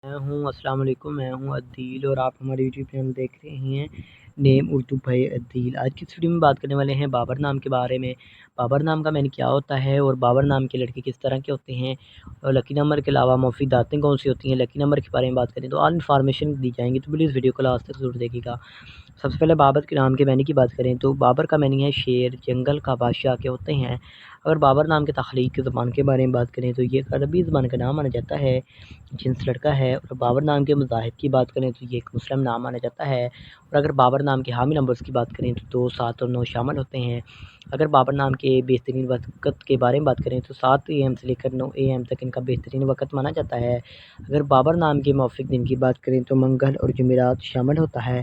السلام علیکم، میں ہوں عدیل اور آپ ہمارے یوٹیوب چینل دیکھ رہے ہیں نیم اردو بھائی عدیل۔ آج کی اس ویڈیو میں بات کرنے والے ہیں بابر نام کے بارے میں۔ بابر نام کا معنی کیا ہوتا ہے اور بابر نام کے لڑکے کس طرح کے ہوتے ہیں، اور لکی نمبر کے علاوہ مفید باتیں کون سی ہوتی ہیں۔ لکی نمبر کے بارے میں بات کریں تو آل انفارمیشن دی جائیں گی، تو پلیز ویڈیو کو لاسٹ تک ضرور دیکھیے گا۔ سب سے پہلے بابر کے نام کے معنی کی بات کریں تو بابر کا معنی ہے شیر، جنگل کا بادشاہ کے ہوتے ہیں۔ اگر بابر نام کے تخلیق کی زبان کے بارے میں بات کریں تو یہ عربی زبان کا نام مانا جاتا ہے، جنس لڑکا ہے۔ اور بابر نام کے مذاہب کی بات کریں تو یہ ایک مسلم نام مانا جاتا ہے۔ اور اگر بابر نام کے حامی نمبرز کی بات کریں تو 2، 7 اور 9 شامل ہوتے ہیں۔ اگر بابر نام کے بہترین وقت کے بارے میں بات کریں تو 7 AM سے لے کر 9 AM تک ان کا بہترین وقت مانا جاتا ہے۔ اگر بابر نام کے موافق دن کی بات کریں تو منگل اور جمعرات شامل ہوتا ہے۔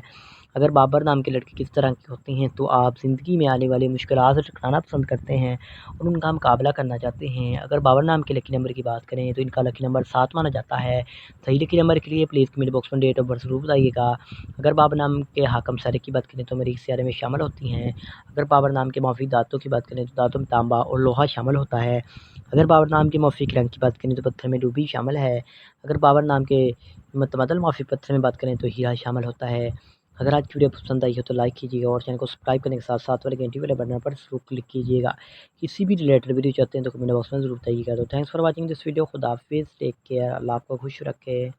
اگر بابر نام کے لڑکے کس طرح کے ہوتے ہیں تو آپ زندگی میں آنے والی مشکلات سے ٹکرانا پسند کرتے ہیں اور ان کا مقابلہ کرنا چاہتے ہیں۔ اگر بابر نام کے لکی نمبر کی بات کریں تو ان کا لکی نمبر 7 مانا جاتا ہے۔ صحیح لکی نمبر کے لیے پلیز کمنٹ باکس میں ڈیٹ آف برتھ ضرور بتائیے گا۔ اگر بابر نام کے حاکم سیارے کی بات کریں تو مریخ سیارے میں شامل ہوتی ہیں۔ اگر بابر نام کے موافق دانتوں کی بات کریں تو دانتوں میں تانبا اور لوہا شامل ہوتا ہے۔ اگر بابر نام کے موافق رنگ کی بات کریں تو پتھر میں روبی شامل ہے۔ اگر بابر نام کے متمدل موافق پتھر میں بات کریں تو ہیرا شامل ہوتا ہے۔ اگر آج کی ویڈیو پسند آئی ہو تو لائک کیجیے گا اور چینل کو سبسکرائب کرنے کے ساتھ ساتھ والے گھنٹی والے بٹن پر ضرور کلک کیجیے گا۔ کسی بھی ریلیٹڈ ویڈیو چاہتے ہیں تو کمنٹ باکس میں ضرور بتائیے گا۔ تو thanks for watching this video. خدا حافظ، ٹیک کیئر، اللہ آپ کو خوش رکھے۔